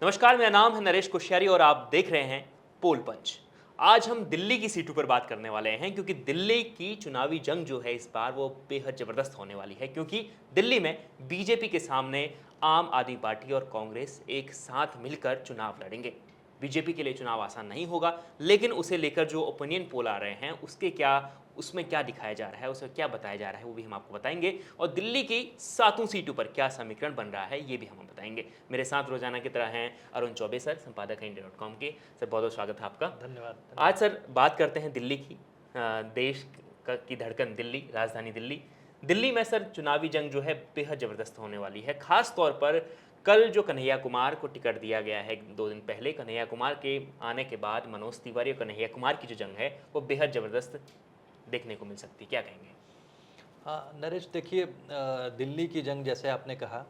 नमस्कार, मेरा नाम है नरेश कोश्यारी और आप देख रहे हैं पोल पंच। आज हम दिल्ली की सीटों पर बात करने वाले हैं क्योंकि दिल्ली की चुनावी जंग जो है इस बार वो बेहद ज़बरदस्त होने वाली है क्योंकि दिल्ली में बीजेपी के सामने आम आदमी पार्टी और कांग्रेस एक साथ मिलकर चुनाव लड़ेंगे। बीजेपी के लिए चुनाव आसान नहीं होगा, लेकिन उसे लेकर जो ओपिनियन पोल आ रहे हैं उसमें क्या दिखाया जा रहा है, उसमें क्या बताया जा रहा है, वो भी हम आपको बताएंगे और दिल्ली की 7 सीटों पर क्या समीकरण बन रहा है ये भी हम बताएंगे। मेरे साथ रोजाना की तरह हैं अरुण चौबे सर, संपादक हैं इंडिया.com के। सर बहुत बहुत स्वागत है आपका। धन्यवाद। आज सर बात करते हैं दिल्ली की। देश की धड़कन दिल्ली, राजधानी दिल्ली। दिल्ली में सर चुनावी जंग जो है बेहद ज़बरदस्त होने वाली है। खास तौर पर कल जो कन्हैया कुमार को टिकट दिया गया है 2 दिन पहले, कन्हैया कुमार के आने के बाद मनोज तिवारी और कन्हैया कुमार की जो जंग है वो बेहद ज़बरदस्त देखने को मिल सकती है। क्या कहेंगे? हाँ नरेश, देखिए दिल्ली की जंग जैसे आपने कहा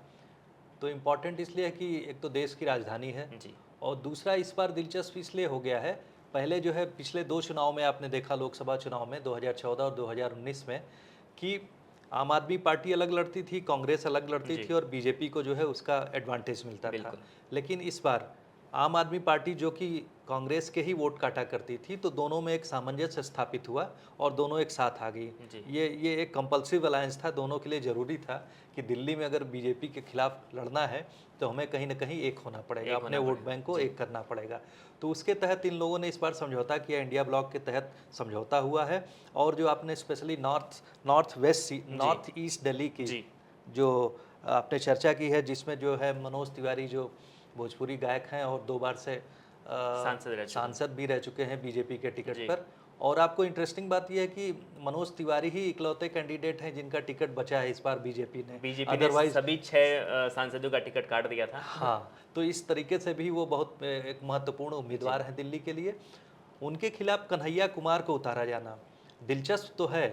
तो इम्पॉर्टेंट इसलिए है कि एक तो देश की राजधानी है जी और दूसरा इस बार दिलचस्प इसलिए हो गया है। पहले जो है पिछले 2 चुनाव में आपने देखा, लोकसभा चुनाव में 2014 और 2019 में, कि आम आदमी पार्टी अलग लड़ती थी, कांग्रेस अलग लड़ती जी थी और बीजेपी को जो है उसका एडवांटेज मिलता था। बिल्कुल। लेकिन इस बार आम आदमी पार्टी जो कि कांग्रेस के ही वोट काटा करती थी, तो दोनों में एक सामंजस्य स्थापित हुआ और दोनों एक साथ आ गई। जी ये एक कंपल्सिव अलायंस था, दोनों के लिए ज़रूरी था कि दिल्ली में अगर बीजेपी के खिलाफ लड़ना है तो हमें कहीं ना कहीं एक होना पड़ेगा, एक अपने होना वोट पड़ेगा। बैंक को जी एक करना पड़ेगा। तो उसके तहत इन लोगों ने इस बार समझौता किया, इंडिया ब्लॉक के तहत समझौता हुआ है। और जो आपने स्पेशली जी नॉर्थ ईस्ट दिल्ली की जी जो आपने चर्चा की है, जिसमें जो है मनोज तिवारी जो भोजपुरी गायक हैं और 2 बार से सांसद रह चुके हैं। सांसद भी रह चुके हैं बीजेपी के टिकट जी पर। और आपको इंटरेस्टिंग बात यह है कि मनोज तिवारी ही इकलौते कैंडिडेट हैं जिनका टिकट बचा है इस बार बीजेपी ने। बीजेपी ने अदरवाइज सभी 6 सांसदों का टिकट काट दिया था। हाँ, तो इस तरीके से भी वो बहुत एक महत्वपूर्ण जी उम्मीदवार हैं दिल्ली के लिए। उनके खिलाफ कन्हैया कुमार को उतारा जाना दिलचस्प तो है।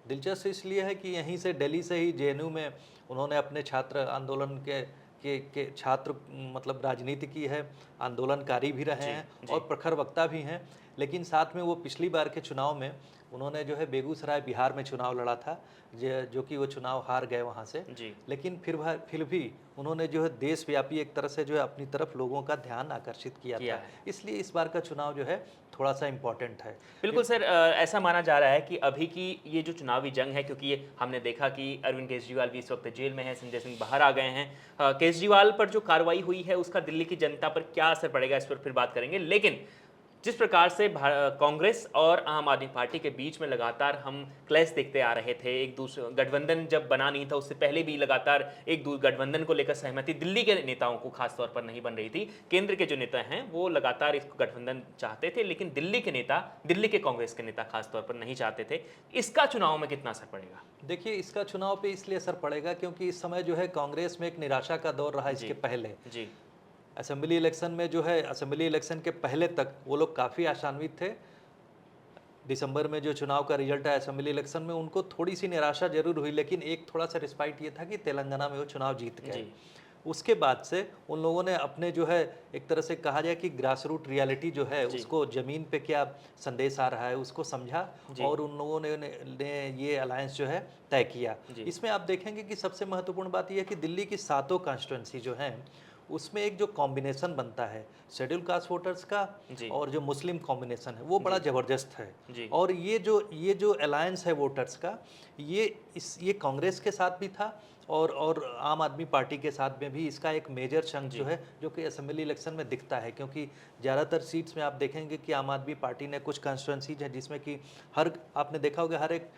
दिलचस्प इसलिए है कि यहीं से दिल्ली से ही जेएनयू में उन्होंने अपने छात्र आंदोलन के छात्र मतलब राजनीति की है, आंदोलनकारी भी रहे जी हैं जी और प्रखर वक्ता भी हैं। लेकिन साथ में वो पिछली बार के चुनाव में उन्होंने जो है बेगूसराय बिहार में चुनाव लड़ा था, जो कि वो चुनाव हार गए वहाँ से। जी लेकिन फिर भी उन्होंने जो है देशव्यापी एक तरह से जो है अपनी तरफ लोगों का ध्यान आकर्षित किया किया था। है। इसलिए इस बार का चुनाव जो है थोड़ा सा इम्पोर्टेंट है। बिल्कुल सर, ऐसा माना जा रहा है कि अभी की ये जो चुनावी जंग है, क्योंकि ये हमने देखा कि अरविंद केजरीवाल भी इस वक्त जेल में है, संजय सिंह बाहर आ गए हैं। केजरीवाल पर जो कार्रवाई हुई है उसका दिल्ली की जनता पर क्या असर पड़ेगा, इस पर फिर बात करेंगे। लेकिन जिस प्रकार से कांग्रेस और आम आदमी पार्टी के बीच में लगातार हम क्लैश देखते आ रहे थे, एक दूसरे गठबंधन जब बना नहीं था उससे पहले भी लगातार एक दूसरे गठबंधन को लेकर सहमति दिल्ली के नेताओं को खास तौर पर नहीं बन रही थी। केंद्र के जो नेता हैं वो लगातार इस गठबंधन चाहते थे, लेकिन दिल्ली के नेता, दिल्ली के कांग्रेस के नेता खास तौर पर नहीं चाहते थे। इसका चुनाव में कितना असर पड़ेगा? देखिए, इसका चुनाव पे इसलिए असर पड़ेगा क्योंकि इस समय जो है कांग्रेस में एक निराशा का दौर रहा इसके जी पहले। जी असेंबली इलेक्शन में जो है, असेंबली इलेक्शन के पहले तक वो लोग काफ़ी आशान्वित थे। दिसंबर में जो चुनाव का रिजल्ट आया असेंबली इलेक्शन में, उनको थोड़ी सी निराशा जरूर हुई, लेकिन एक थोड़ा सा रिस्पाइट ये था कि तेलंगाना में वो चुनाव जीत जी गए। उसके बाद से उन लोगों ने अपने जो है एक तरह से कहा जाए कि ग्रास रूट रियलिटी जो है जी उसको, ज़मीन पे क्या संदेश आ रहा है उसको समझा जी और उन लोगों ने ये अलायंस जो है तय किया। जी इसमें आप देखेंगे कि सबसे महत्वपूर्ण बात यह है कि दिल्ली की 7 कॉन्स्टिट्यूंसी जो हैं उसमें एक जो कॉम्बिनेशन बनता है शेड्यूल कास्ट वोटर्स का जी और जो मुस्लिम कॉम्बिनेशन है वो बड़ा जी ज़बरदस्त है। जी और ये जो अलायंस है वोटर्स का, ये कांग्रेस के साथ भी था और आम आदमी पार्टी के साथ में भी इसका एक मेजर चंक जो जी है, जो कि असेंबली इलेक्शन में दिखता है। क्योंकि ज़्यादातर सीट्स में आप देखेंगे कि आम आदमी पार्टी ने कुछ कॉन्स्टिट्यूंसीज हैं जिसमें कि आपने देखा होगा हर एक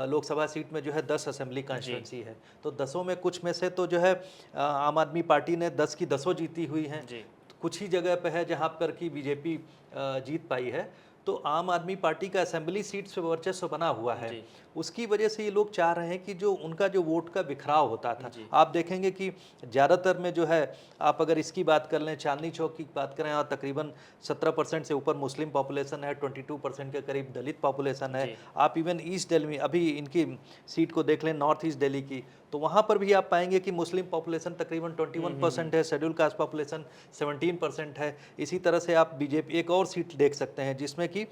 लोकसभा सीट में जो है 10 असेंबली जी कॉन्स्टिट्यूंसी है। तो 10 में कुछ में से तो जो है आम आदमी पार्टी ने 10 की 10 जीती हुई हैं। जी कुछ ही जगह पे है जहाँ पर कि बीजेपी जीत पाई है। तो आम आदमी पार्टी का असेंबली सीट्स पे वर्चस्व बना हुआ है। जी उसकी वजह से ये लोग चाह रहे हैं कि जो उनका जो वोट का बिखराव होता था, जी आप देखेंगे कि ज़्यादातर में जो है, आप अगर इसकी बात कर लें, चांदनी चौक की बात करें, और तकरीबन 17% से ऊपर मुस्लिम पॉपुलेशन है, 22% के करीब दलित पॉपुलेशन है। जी आप इवन ईस्ट दिल्ली में अभी इनकी सीट को देख लें, नॉर्थ ईस्ट दिल्ली की, तो वहाँ पर भी आप पाएंगे कि मुस्लिम पॉपुलेशन तकरीबन 21% है, शेड्यूल कास्ट पॉपुलेशन 17% है। इसी तरह से आप बीजेपी एक और सीट देख सकते हैं जिसमें कि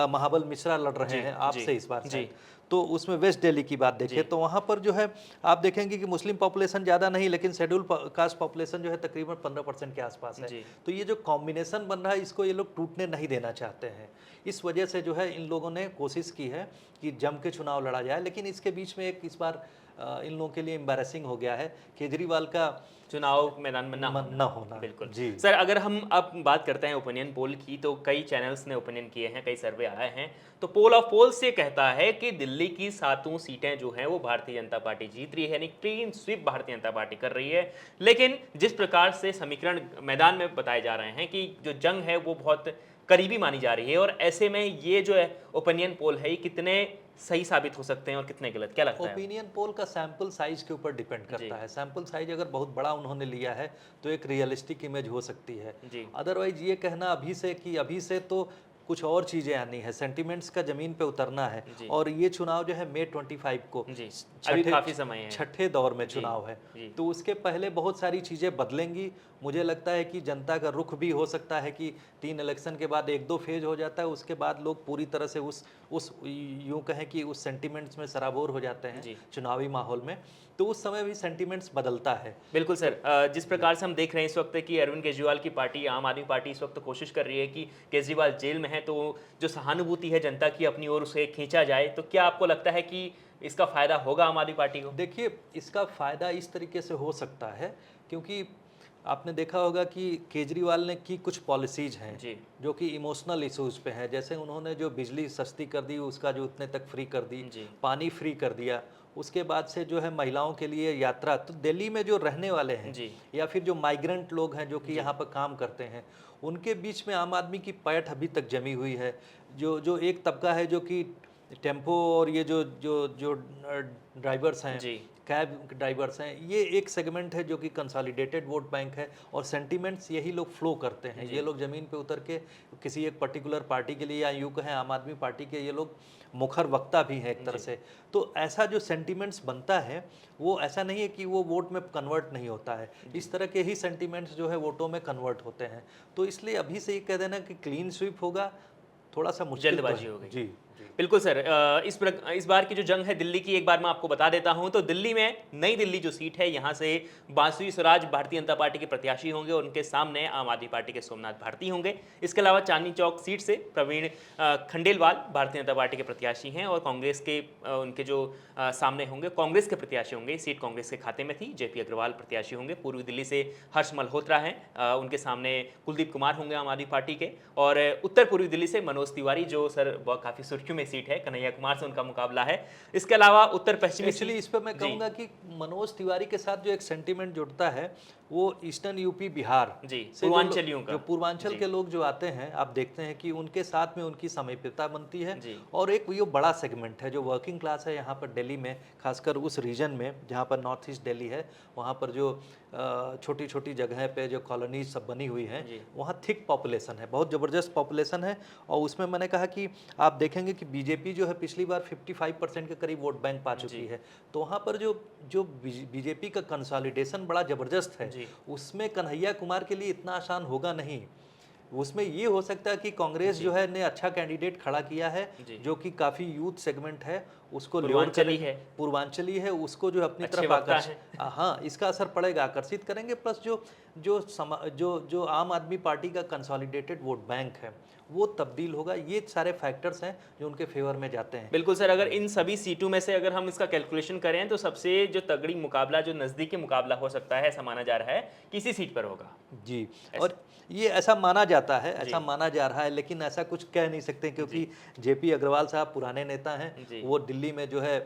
महाबल मिश्रा लड़ रहे जी, हैं जी, आपसे इस बार जी। शायद। तो उसमें वेस्ट दिल्ली की बात देखें जी। तो वहाँ पर जो है आप देखेंगे कि मुस्लिम पॉपुलेशन ज़्यादा नहीं, लेकिन शेड्यूल कास्ट पॉपुलेशन जो है तकरीबन 15% के आसपास है। जी। तो ये जो कॉम्बिनेशन बन रहा है इसको ये लोग टूटने नहीं देना चाहते हैं। इस वजह से जो है इन लोगों ने कोशिश की है कि जम के चुनाव लड़ा जाए, लेकिन इसके बीच में एक इस बार इन लोगों के लिए एम्बैरेसिंग हो गया है केजरीवाल का चुनाव मैदान में ना न होना। बिल्कुल जी सर, अगर हम अब बात करते हैं ओपिनियन पोल की, तो कई चैनल्स ने ओपिनियन किए हैं, कई सर्वे आए हैं। तो पोल ऑफ पोल्स ये कहता है कि दिल्ली की 7 सीटें जो हैं वो भारतीय जनता पार्टी जीत रही है, यानी clean sweep Bharatiya Janata party कर रही है। लेकिन जिस प्रकार से समीकरण मैदान में बताए जा रहे हैं कि जो जंग है वो बहुत करीबी मानी जा रही है, और ऐसे में ये जो है ओपिनियन पोल है ये कितने सही साबित हो सकते हैं और कितने गलत, क्या लगता है? ओपिनियन पोल का सैंपल साइज के ऊपर डिपेंड जी। करता है। सैंपल साइज अगर बहुत बड़ा उन्होंने लिया है तो एक रियलिस्टिक इमेज हो सकती है। जी। अदरवाइज ये कहना अभी से कि अभी से तो कुछ और चीज़ें आनी है, सेंटिमेंट्स का ज़मीन पे उतरना है। जी। और ये चुनाव जो है मई 25 को जी, अभी काफी समय है। छठे दौर में जी, चुनाव है, जी। तो उसके पहले बहुत सारी चीज़ें बदलेंगी। मुझे लगता है कि जनता का रुख भी हो सकता है कि 3 इलेक्शन के बाद 1-2 फेज हो जाता है, उसके बाद लोग पूरी तरह से उस यूँ कहें कि उस सेंटिमेंट्स में सराबोर हो जाते हैं जी। चुनावी माहौल में, तो उस समय भी सेंटिमेंट्स बदलता है। बिल्कुल सर, जिस प्रकार से हम देख रहे हैं इस वक्त कि अरविंद केजरीवाल की पार्टी आम आदमी पार्टी इस वक्त कोशिश कर रही है कि केजरीवाल जेल में है, तो जो सहानुभूति है जनता की अपनी ओर उसे खींचा जाए, तो क्या आपको लगता है कि इसका फायदा होगा आम आदमी पार्टी को? देखिए, इसका फ़ायदा इस तरीके से हो सकता है क्योंकि आपने देखा होगा कि केजरीवाल ने की कुछ पॉलिसीज़ हैं जी। जो कि इमोशनल इश्यूज़ पे हैं। जैसे उन्होंने जो बिजली सस्ती कर दी, उसका जो उतने तक फ्री कर दी, जी। पानी फ्री कर दिया। उसके बाद से जो है महिलाओं के लिए यात्रा, तो दिल्ली में जो रहने वाले हैं जी। या फिर जो माइग्रेंट लोग हैं जो कि यहाँ पर काम करते हैं, उनके बीच में आम आदमी की पैठ अभी तक जमी हुई है। जो एक तबका है जो कि टेम्पो और ये जो जो जो ड्राइवर्स हैं, जी। कैब ड्राइवर्स हैं, ये एक सेगमेंट है जो कि कंसोलिडेटेड वोट बैंक है और सेंटिमेंट्स यही लोग फ्लो करते हैं। जी। ये लोग ज़मीन पे उतर के किसी एक पर्टिकुलर पार्टी के लिए या यूँ कहें आम आदमी पार्टी के ये लोग मुखर वक्ता भी हैं एक तरह से। तो ऐसा जो सेंटिमेंट्स बनता है वो ऐसा नहीं है कि वो वोट में कन्वर्ट नहीं होता है। इस तरह के ही सेंटिमेंट्स जो है वोटों में कन्वर्ट होते हैं। तो इसलिए अभी से ये कह देना कि क्लीन स्वीप होगा थोड़ा सा मुश्किल तो जल्दबाजी है। हो गई। जी। बिल्कुल सर, इस बार की जो जंग है दिल्ली की, एक बार मैं आपको बता देता हूं। तो दिल्ली में नई दिल्ली जो सीट है, यहां से बासुई स्वराज भारतीय जनता पार्टी के प्रत्याशी होंगे और उनके सामने आम आदमी पार्टी के सोमनाथ भारती होंगे। इसके अलावा चांदनी चौक सीट से प्रवीण खंडेलवाल भारतीय जनता पार्टी के प्रत्याशी हैं और कांग्रेस के उनके जो सामने होंगे कांग्रेस के प्रत्याशी होंगे। सीट कांग्रेस के खाते में थी। जेपी अग्रवाल प्रत्याशी होंगे। पूर्वी दिल्ली से हर्ष मल्होत्रा हैं, उनके सामने कुलदीप कुमार होंगे आम आदमी पार्टी के। और उत्तर पूर्वी दिल्ली से मनोज तिवारी, जो सर काफ़ी सुर्खियों में सीट है, कन्हैया कुमार से उनका मुकाबला है। इसके अलावा उत्तर पश्चिमी एक्चुअली इस पर मैं जी। कहूँगा कि मनोज तिवारी के साथ जो एक सेंटीमेंट जुड़ता है वो ईस्टर्न यूपी बिहार जी, से जो पूर्वांचलियों का। जो पूर्वांचल जी। के लोग जो आते हैं, आप देखते हैं कि उनके साथ में उनकी सामीप्यता बनती है। जी। और एक ये बड़ा सेगमेंट है जो वर्किंग क्लास है यहाँ पर दिल्ली में, खासकर उस रीजन में जहाँ पर नॉर्थ ईस्ट दिल्ली है, वहाँ पर जो छोटी छोटी जगह पे जो कॉलोनीज सब बनी हुई हैं, जी। वहाँ थिक पॉपुलेशन है, बहुत ज़बरदस्त पॉपुलेशन है। और उसमें मैंने कहा कि आप देखेंगे कि बीजेपी जो है पिछली बार 55% के करीब वोट बैंक पा चुकी जी। है। तो वहाँ पर जो बीजेपी का कंसोलिडेशन बड़ा ज़बरदस्त है, जी। उसमें कन्हैया कुमार के लिए इतना आसान होगा नहीं। उसमें ये हो सकता है कि कांग्रेस जी। जो है ने अच्छा कैंडिडेट खड़ा किया है, जी। जो कि काफ़ी यूथ सेगमेंट है, उसको पूर्वांचली है। पूर्वांचली है, उसको जो अपनी अच्छे तरफ वक्ता हाँ, इसका असर पड़ेगा, आकर्षित करेंगे। प्लस जो आम आदमी पार्टी का कंसोलिडेटेड वोट बैंक है वो तब्दील होगा। ये सारे फैक्टर्स हैं जो उनके फेवर में जाते हैं। बिल्कुल सर, अगर इन सभी सीटों में से अगर हम इसका कैलकुलेशन करें तो सबसे जो तगड़ी मुकाबला, जो नज़दीकी मुकाबला हो सकता है, ऐसा माना जा रहा है किसी सीट पर होगा। जी, और ये ऐसा माना जाता है, जी। ऐसा माना जा रहा है, लेकिन ऐसा कुछ कह नहीं सकते क्योंकि जेपी अग्रवाल साहब पुराने नेता हैं। जी। वो दिल्ली में जो है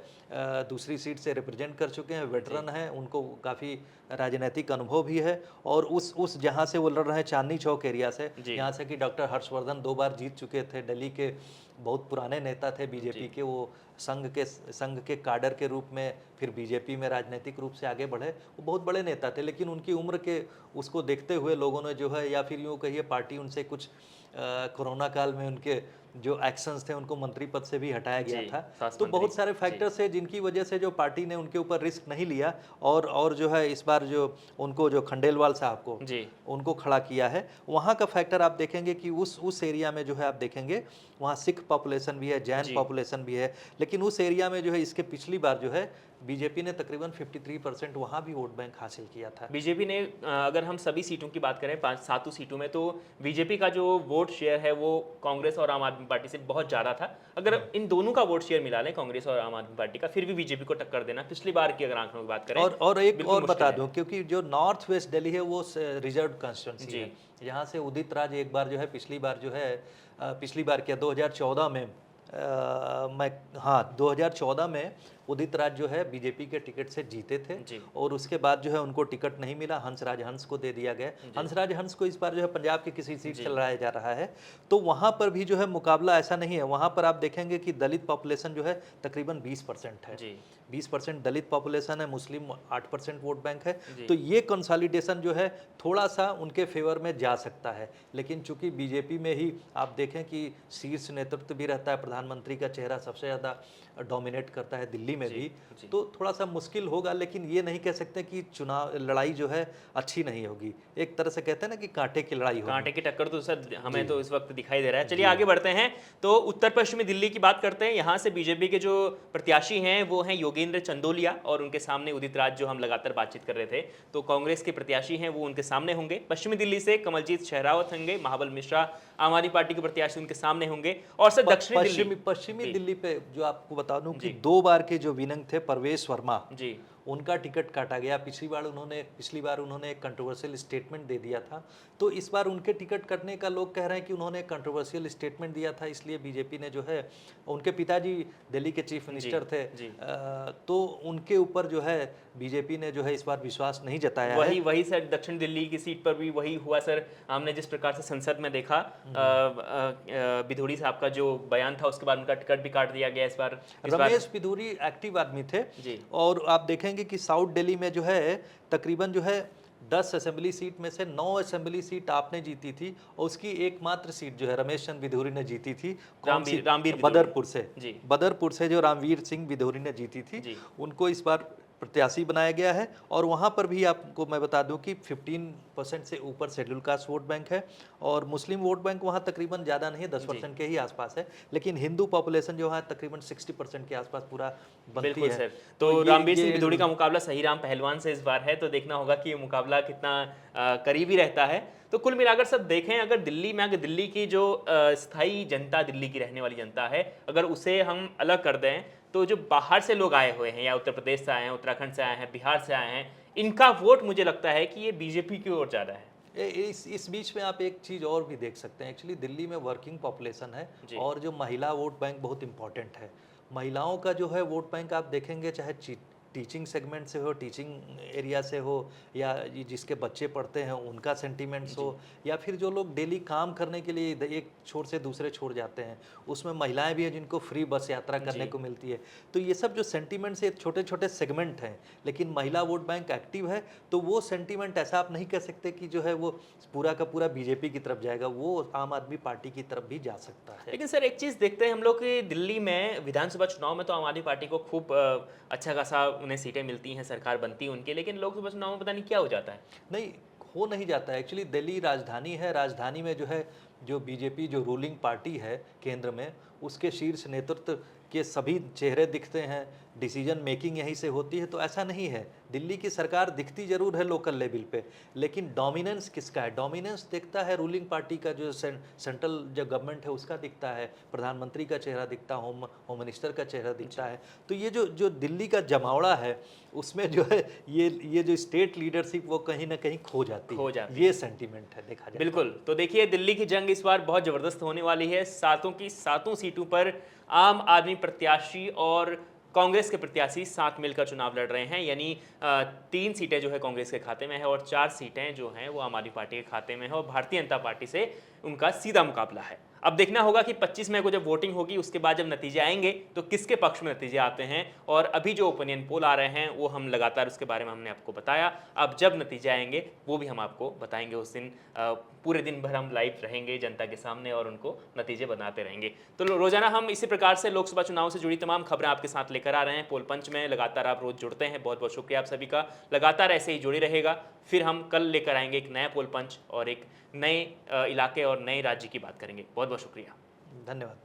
दूसरी सीट से रिप्रेजेंट कर चुके हैं, वेटरन हैं, उनको काफ़ी राजनीतिक अनुभव भी है। और उस जहाँ से वो लड़ रहे हैं चांदनी चौक एरिया से, जी। यहाँ से कि डॉक्टर हर्षवर्धन 2 बार जीत चुके थे, दिल्ली के बहुत पुराने नेता थे बीजेपी के, वो संघ के काडर के रूप में फिर बीजेपी में राजनीतिक रूप से आगे बढ़े। वो बहुत बड़े नेता थे, लेकिन उनकी उम्र के उसको देखते हुए लोगों ने जो है, या फिर यूँ कहिए पार्टी उनसे कुछ कोरोना काल में उनके जो एक्शंस थे उनको मंत्री पद से भी हटाया गया जी, था। स्वास्थ्य तो मंत्री। बहुत सारे फैक्टर्स है जिनकी वजह से जो पार्टी ने उनके ऊपर रिस्क नहीं लिया, और जो है इस बार जो उनको जो खंडेलवाल साहब को जी, उनको खड़ा किया है। वहाँ का फैक्टर आप देखेंगे कि उस एरिया में जो है आप देखेंगे वहाँ सिख पॉपुलेशन भी है, जैन जी। पॉपुलेशन भी है, लेकिन उस एरिया में जो है इसके पिछली बार जो है बीजेपी ने तकरीबन 53% वहाँ भी वोट बैंक हासिल किया था। बीजेपी ने अगर हम सभी सीटों की बात करें 5 सीटों में, तो बीजेपी का जो वोट शेयर है वो कांग्रेस और आम आदमी पार्टी से बहुत ज़्यादा था। अगर इन दोनों का वोट शेयर मिला लें, कांग्रेस और आम आदमी पार्टी का, फिर भी बीजेपी को टक्कर देना पिछली बार की अगर आंकड़ों की बात करें, और एक बिल्कुल और मुश्किल बता है। दूं, क्योंकि जो नॉर्थ वेस्ट दिल्ली है वो रिजर्व कॉन्स्टिट्यूंसी जी। है। यहाँ से उदित राज एक बार जो है पिछली बार जो है पिछली बार क्या 2014 में मैं हाँ 2014 में उदित राज जो है बीजेपी के टिकट से जीते थे, जी। और उसके बाद जो है उनको टिकट नहीं मिला, हंसराज हंस को दे दिया गया। हंसराज हंस को इस बार जो है पंजाब के किसी सीट से लड़ाया जा रहा है। तो वहाँ पर भी जो है मुकाबला ऐसा नहीं है। वहाँ पर आप देखेंगे कि दलित पॉपुलेशन जो है तकरीबन 20% है। जी। 20% दलित पॉपुलेशन है, मुस्लिम 8% वोट बैंक है। जी। तो ये कंसोलिडेशन जो है थोड़ा सा उनके फेवर में जा सकता है, लेकिन चूंकि बीजेपी में ही आप देखें कि शीर्ष नेतृत्व भी रहता है, प्रधानमंत्री का चेहरा सबसे ज़्यादा डोमिनेट करता है दिल्ली में भी, तो थोड़ा सा मुश्किल होगा। लेकिन ये नहीं कह सकते कि चुनाव लड़ाई जो है अच्छी नहीं होगी। एक तरह से कहते हैं ना कि कांटे की लड़ाई होगी। कांटे की टक्कर तो सर हमें तो इस वक्त दिखाई दे रहा है। चलिए आगे बढ़ते हैं, तो उत्तर पश्चिमी दिल्ली की बात करते हैं। यहाँ से बीजेपी के जो प्रत्याशी हैं वो हैं योगेंद्र चंदोलिया, और उनके सामने उदित राज, जो हम लगातार बातचीत कर रहे थे। तो कांग्रेस के प्रत्याशी हैं वो उनके सामने होंगे। पश्चिमी दिल्ली से कमलजीत शेरावत होंगे, महाबल मिश्रा आम आदमी पार्टी के प्रत्याशी उनके सामने होंगे। और सर दक्षिणी पश्चिमी जी। दिल्ली पे जो आपको बता दूं कि जी। 2 बार के जो विनंग थे परवेश वर्मा, जी। उनका टिकट काटा गया। पिछली बार उन्होंने एक कंट्रोवर्शियल स्टेटमेंट दे दिया था। तो इस बार उनके टिकट कटने का लोग कह रहे हैं कि उन्होंने एक कंट्रोवर्शियल स्टेटमेंट दिया था, इसलिए बीजेपी ने जो है, उनके पिताजी दिल्ली के चीफ मिनिस्टर थे, तो उनके ऊपर जो है बीजेपी ने जो है इस बार विश्वास नहीं जताया है। वही सर दक्षिण दिल्ली की सीट पर भी वही हुआ सर। हमने जिस प्रकार से संसद में देखा, बिधूड़ी साहब का जो बयान था, उसके बाद उनका टिकट भी काट दिया गया इस बार। रमेश बिधूरी एक्टिव आदमी थे जी। और आप देखेंगे कि साउथ दिल्ली में जो है तकरीबन जो है 10 असेंबली सीट में से 9 असेंबली सीट आपने जीती थी, और उसकी एकमात्र सीट जो है रमेश चंद्र बिधूरी ने जीती थी। रामवीर बदरपुर से। जी। बदरपुर से जो रामवीर सिंह बिधूरी ने जीती थी, जी। उनको इस बार प्रत्याशी बनाया गया है। और वहाँ पर भी आपको मैं बता दूं कि 15% से ऊपर शेड्यूल कास्ट वोट बैंक है, और मुस्लिम वोट बैंक वहाँ तकरीबन ज़्यादा नहीं है, 10% के ही आसपास है। लेकिन हिंदू पॉपुलेशन जो है तकरीबन 60% के आसपास पूरा बनती है। सर, तो रामवीर सिंह बिधूड़ी का मुकाबला सहीराम पहलवान से इस बार है, तो देखना होगा कि ये मुकाबला कितना करीबी रहता है। तो कुल मिलाकर सब देखें, अगर दिल्ली की जो स्थायी जनता, दिल्ली की रहने वाली जनता है, अगर उसे हम अलग कर दें, तो जो बाहर से लोग आए हुए हैं, या उत्तर प्रदेश से आए हैं, उत्तराखंड से आए हैं, बिहार से आए हैं, इनका वोट मुझे लगता है कि ये बीजेपी की ओर ज़्यादा है। इस बीच में आप एक चीज़ और भी देख सकते हैं। एक्चुअली दिल्ली में वर्किंग पॉपुलेशन है, और जो महिला वोट बैंक बहुत इंपॉर्टेंट है। महिलाओं का जो है वोट बैंक आप देखेंगे, चाहे टीचिंग सेगमेंट से हो, टीचिंग एरिया से हो, या जिसके बच्चे पढ़ते हैं उनका सेंटीमेंट्स हो, या फिर जो लोग डेली काम करने के लिए एक छोर से दूसरे छोर जाते हैं, उसमें महिलाएं भी हैं जिनको फ्री बस यात्रा करने को मिलती है। तो ये सब जो सेंटीमेंट्स, ये छोटे छोटे सेगमेंट हैं, लेकिन महिला वोट बैंक एक्टिव है। तो वो सेंटीमेंट ऐसा आप नहीं कह सकते कि जो है वो पूरा का पूरा बीजेपी की तरफ जाएगा, वो आम आदमी पार्टी की तरफ भी जा सकता है। लेकिन सर एक चीज़ देखते हैं हम लोग कि दिल्ली में विधानसभा चुनाव में तो आम आदमी पार्टी को खूब अच्छा खासा उन्हें सीटें मिलती हैं, सरकार बनती है उनकी, लेकिन लोकसभा चुनाव में पता नहीं क्या हो जाता है। नहीं हो नहीं जाता है। एक्चुअली दिल्ली राजधानी है, राजधानी में जो है जो बीजेपी जो रूलिंग पार्टी है केंद्र में, उसके शीर्ष नेतृत्व के सभी चेहरे दिखते हैं, डिसीजन मेकिंग यहीं से होती है। तो ऐसा नहीं है, दिल्ली की सरकार दिखती जरूर है लोकल लेवल पे, लेकिन डोमिनेंस किसका है? डोमिनेंस दिखता है रूलिंग पार्टी का, जो सेंट्रल जो गवर्नमेंट है उसका दिखता है, प्रधानमंत्री का चेहरा दिखता है, होम मिनिस्टर का चेहरा दिखता है। तो ये जो दिल्ली का जमावड़ा है, उसमें जो है ये जो स्टेट लीडरशिप वो कहीं ना कहीं खो जाती है। ये सेंटीमेंट है देखा जाए। बिल्कुल। तो देखिए दिल्ली की जंग इस बार बहुत ज़बरदस्त होने वाली है। 7 की 7 सीटों पर आम आदमी प्रत्याशी और कांग्रेस के प्रत्याशी साथ मिलकर चुनाव लड़ रहे हैं, यानी 3 सीटें जो है कांग्रेस के खाते में है, और 4 सीटें जो हैं वो आम आदमी पार्टी के खाते में है, और भारतीय जनता पार्टी से उनका सीधा मुकाबला है। अब देखना होगा कि 25 मई को जब वोटिंग होगी उसके बाद जब नतीजे आएंगे तो किसके पक्ष में नतीजे आते हैं। और अभी जो ओपिनियन पोल आ रहे हैं वो हम लगातार उसके बारे में हमने आपको बताया। अब जब नतीजे आएंगे वो भी हम आपको बताएंगे। उस दिन पूरे दिन भर हम लाइव रहेंगे जनता के सामने और उनको नतीजे बनाते रहेंगे। तो रोजाना हम इसी प्रकार से लोकसभा चुनाव से जुड़ी तमाम खबरें आपके साथ लेकर आ रहे हैं। पोल पंच में लगातार आप रोज जुड़ते हैं, बहुत बहुत शुक्रिया आप सभी का। लगातार ऐसे ही जुड़ी रहेगा। फिर हम कल लेकर आएंगे एक नया पोल पंच और एक नए इलाके और नए राज्य की बात करेंगे। बहुत बहुत शुक्रिया, धन्यवाद।